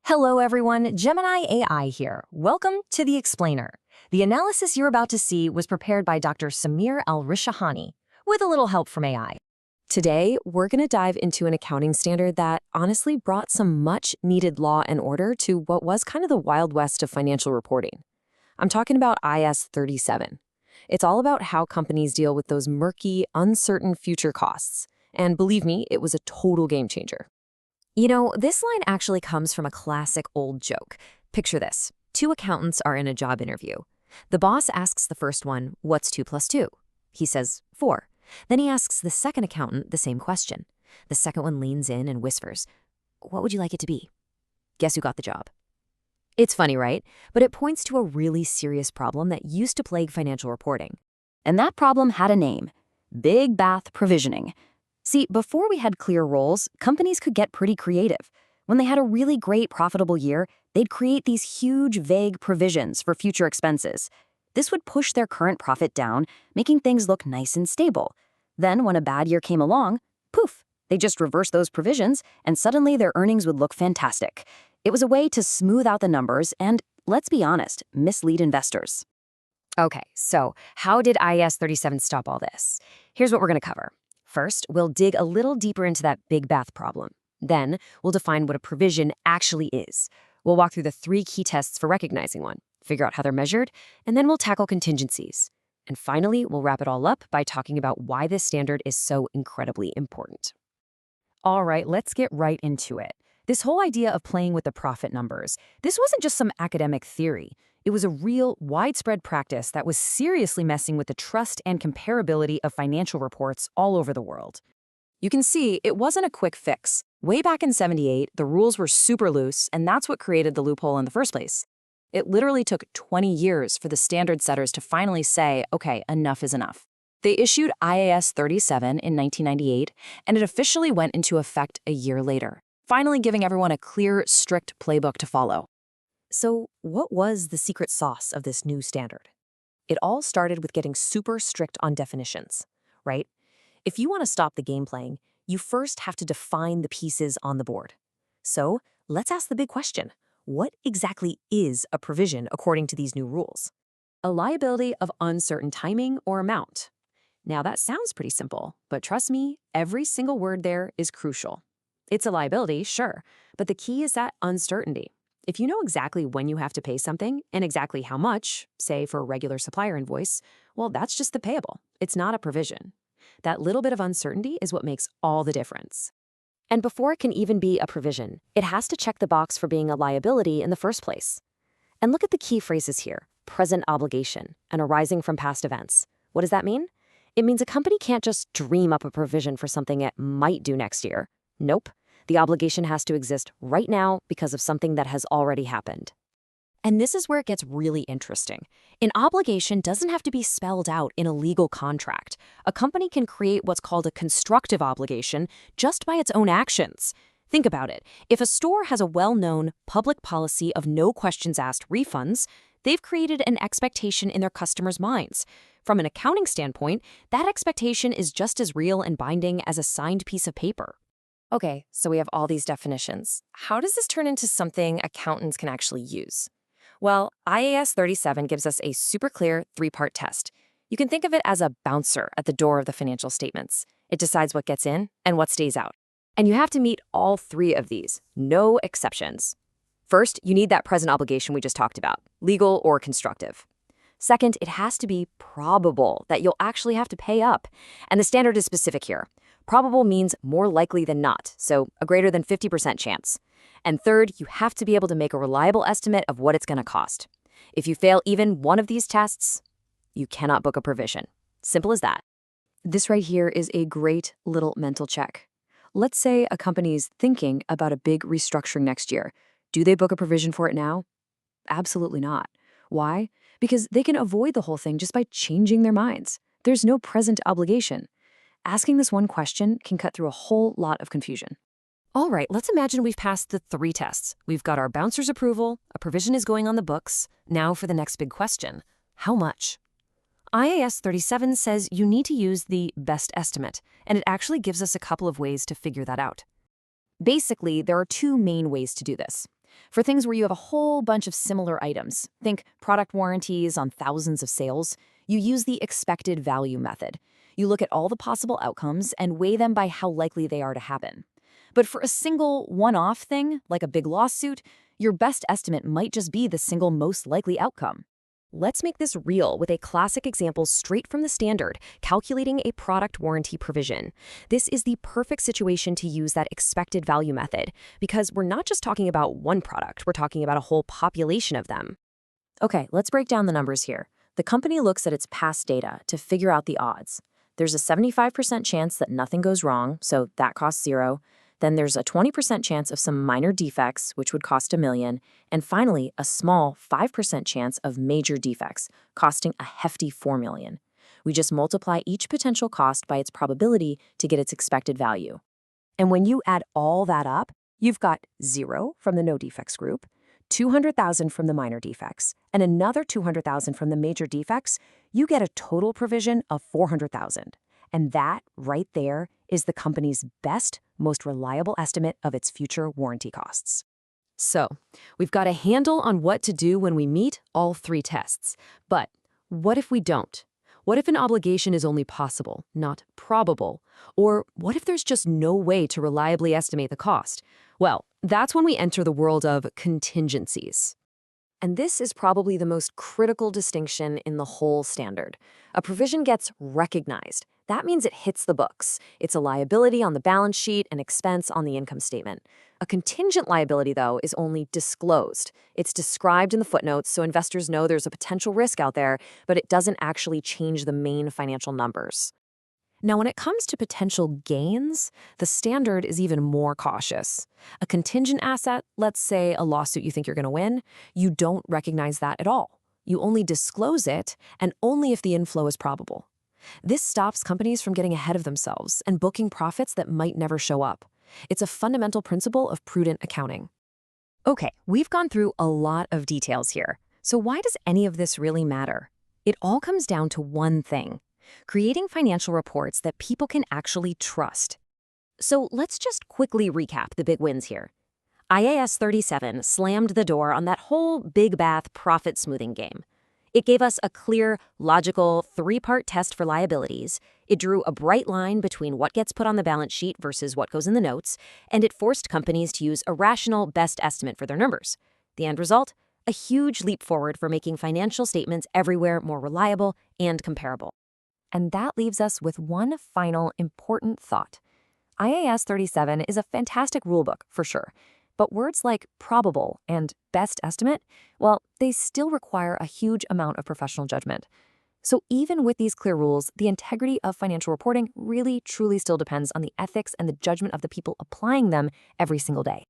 Hello everyone, Gemini AI here. Welcome to The Explainer. The analysis you're about to see was prepared by Dr. Samir Al-Rishahani, with a little help from AI. Today, we're going to dive into an accounting standard that honestly brought some much-needed law and order to what was kind of the Wild West of financial reporting. I'm talking about IAS 37. It's all about how companies deal with those murky, uncertain future costs. And believe me, it was a total game changer. You know, this line actually comes from a classic old joke. Picture this. Two accountants are in a job interview. The boss asks the first one, "What's 2 plus 2?" He says, 4. Then he asks the second accountant the same question. The second one leans in and whispers, "What would you like it to be?" Guess who got the job? It's funny, right? But it points to a really serious problem that used to plague financial reporting. And that problem had a name: big bath provisioning. See, before we had clear roles, companies could get pretty creative. When they had a really great profitable year, they'd create these huge, vague provisions for future expenses. This would push their current profit down, making things look nice and stable. Then, when a bad year came along, poof, they just reversed those provisions, and suddenly their earnings would look fantastic. It was a way to smooth out the numbers and, let's be honest, mislead investors. Okay, so how did IAS 37 stop all this? Here's what we're going to cover. First, we'll dig a little deeper into that big bath problem. Then, we'll define what a provision actually is. We'll walk through the 3 key tests for recognizing one, figure out how they're measured, and then we'll tackle contingencies. And finally, we'll wrap it all up by talking about why this standard is so incredibly important. All right, let's get right into it. This whole idea of playing with the profit numbers, this wasn't just some academic theory. It was a real, widespread practice that was seriously messing with the trust and comparability of financial reports all over the world. You can see it wasn't a quick fix. Way back in '78, the rules were super loose, and that's what created the loophole in the first place. It literally took 20 years for the standard setters to finally say, okay, enough is enough. They issued IAS 37 in 1998, and it officially went into effect a year later, finally giving everyone a clear, strict playbook to follow. So what was the secret sauce of this new standard? It all started with getting super strict on definitions, right? If you want to stop the game playing, you first have to define the pieces on the board. So let's ask the big question. What exactly is a provision according to these new rules? A liability of uncertain timing or amount. Now that sounds pretty simple, but trust me, every single word there is crucial. It's a liability, sure, but the key is that uncertainty. If you know exactly when you have to pay something and exactly how much, say for a regular supplier invoice, well, that's just the payable. It's not a provision. That little bit of uncertainty is what makes all the difference. And before it can even be a provision, it has to check the box for being a liability in the first place. And look at the key phrases here: present obligation and arising from past events. What does that mean? It means a company can't just dream up a provision for something it might do next year. Nope. The obligation has to exist right now because of something that has already happened. And this is where it gets really interesting. An obligation doesn't have to be spelled out in a legal contract. A company can create what's called a constructive obligation just by its own actions. Think about it. If a store has a well-known public policy of no questions asked refunds, they've created an expectation in their customers' minds. From an accounting standpoint, that expectation is just as real and binding as a signed piece of paper. Okay, so we have all these definitions. How does this turn into something accountants can actually use? Well, IAS 37 gives us a super clear 3-part test. You can think of it as a bouncer at the door of the financial statements. It decides what gets in and what stays out. And you have to meet all 3 of these, no exceptions. First, you need that present obligation we just talked about, legal or constructive. Second, it has to be probable that you'll actually have to pay up. And the standard is specific here. Probable means more likely than not, so a greater than 50% chance. And third, you have to be able to make a reliable estimate of what it's going to cost. If you fail even one of these tests, you cannot book a provision. Simple as that. This right here is a great little mental check. Let's say a company is thinking about a big restructuring next year. Do they book a provision for it now? Absolutely not. Why? Because they can avoid the whole thing just by changing their minds. There's no present obligation. Asking this one question can cut through a whole lot of confusion. All right, let's imagine we've passed the 3 tests. We've got our bouncer's approval, a provision is going on the books. Now for the next big question: how much? IAS 37 says you need to use the best estimate, and it actually gives us a couple of ways to figure that out. Basically, there are 2 main ways to do this. For things where you have a whole bunch of similar items, think product warranties on thousands of sales, you use the expected value method. You look at all the possible outcomes and weigh them by how likely they are to happen. But for a single one-off thing, like a big lawsuit, your best estimate might just be the single most likely outcome. Let's make this real with a classic example straight from the standard, calculating a product warranty provision. This is the perfect situation to use that expected value method, because we're not just talking about one product, we're talking about a whole population of them. Okay, let's break down the numbers here. The company looks at its past data to figure out the odds. There's a 75% chance that nothing goes wrong, so that costs $0. Then there's a 20% chance of some minor defects, which would cost $1 million. And finally, a small 5% chance of major defects, costing a hefty $4 million. We just multiply each potential cost by its probability to get its expected value. And when you add all that up, you've got 0 from the no defects group, 200,000 from the minor defects, and another 200,000 from the major defects. You get a total provision of 400,000. And that, right there, is the company's best, most reliable estimate of its future warranty costs. So, we've got a handle on what to do when we meet all 3 tests. But what if we don't? What if an obligation is only possible, not probable? Or what if there's just no way to reliably estimate the cost? Well, that's when we enter the world of contingencies. And this is probably the most critical distinction in the whole standard. A provision gets recognized. That means it hits the books. It's a liability on the balance sheet and expense on the income statement. A contingent liability, though, is only disclosed. It's described in the footnotes so investors know there's a potential risk out there, but it doesn't actually change the main financial numbers. Now, when it comes to potential gains, the standard is even more cautious. A contingent asset, let's say a lawsuit you think you're going to win, you don't recognize that at all. You only disclose it, and only if the inflow is probable. This stops companies from getting ahead of themselves and booking profits that might never show up. It's a fundamental principle of prudent accounting. Okay, we've gone through a lot of details here. So why does any of this really matter? It all comes down to one thing: creating financial reports that people can actually trust. So let's just quickly recap the big wins here. IAS 37 slammed the door on that whole big bath profit smoothing game. It gave us a clear, logical, 3-part test for liabilities. It drew a bright line between what gets put on the balance sheet versus what goes in the notes, and it forced companies to use a rational best estimate for their numbers. The end result? A huge leap forward for making financial statements everywhere more reliable and comparable. And that leaves us with one final important thought. IAS 37 is a fantastic rulebook, for sure. But words like probable and best estimate, well, they still require a huge amount of professional judgment. So even with these clear rules, the integrity of financial reporting really, truly still depends on the ethics and the judgment of the people applying them every single day.